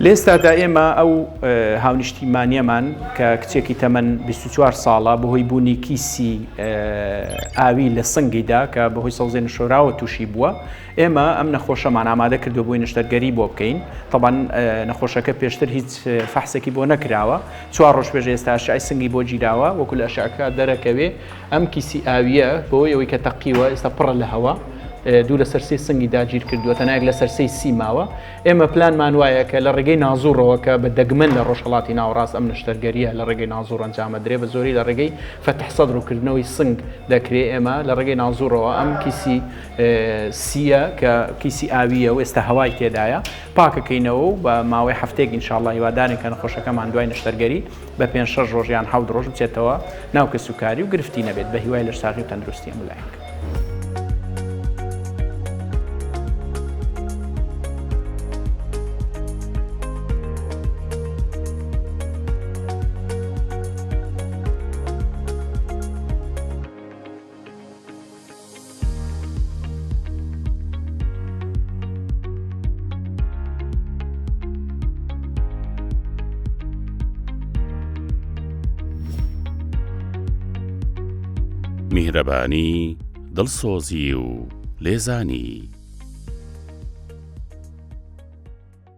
لێستادا ئێمە ئەو هاونیشتیمانیەمان کە کچێکی تەمەن 24 ساڵە بەهۆی بوونی کیسی ئاوی لە سنگیدا کە بەهۆی سەوزێن شۆراوە تووشی بووە، ئێمە ئەم نەخۆشەمان ئامادە کردو بووی نیشتەرگەری بۆ بکەین. طبعاً نەخۆشەکە پێشتر هیچ فەحسێکی بۆ نەکراوە، 4 ڕۆژ پێش ئێستا ئاشعای سنگی بۆ گیراوە، وەکو لە ئاشعەکە دەرەکەوێ ئەم کیسی ئاویە بۆی ئەوەی کە تەقیوە ئێستا پڕە لە هەوا، دوو لە سەرسەی سنگی داگیر کردووە، تەنایەک لە سەرسەی سیماوە. ئێمە پلانمان وایە کە لە ڕێگەی نازوڕەوە کە بە دەگمەن لە ڕۆژهەڵاتی ناوەڕاست ئەم نیشتەرگەریە لە ڕێگەی نازوڕ ئەنجامەدرێ، بە زۆری لە ڕێگەی فتح سەدرکردنەوەی سنگ دەکرێت. ئێمە لە ڕێگەی نازوڕەوە ئەم کیسی سیە کە کیسی ئاویە و ئێستا هەوای تێدایە پاکەکەینەوە و بە ماوەی هەفتەیەک ئینشاءڵڵا هیوادارین کە نەخۆشەکەمان دوای نیشتەرگەری بە 5-6 ڕۆژ یان 7 ڕۆژ بچێتەوە ناو کەسوکاری و گرفتی نەبێت، بە هیوای لەشساغی و تەندروستی مولایەک. میهرەبانی، دڵسۆزی و لێزانی.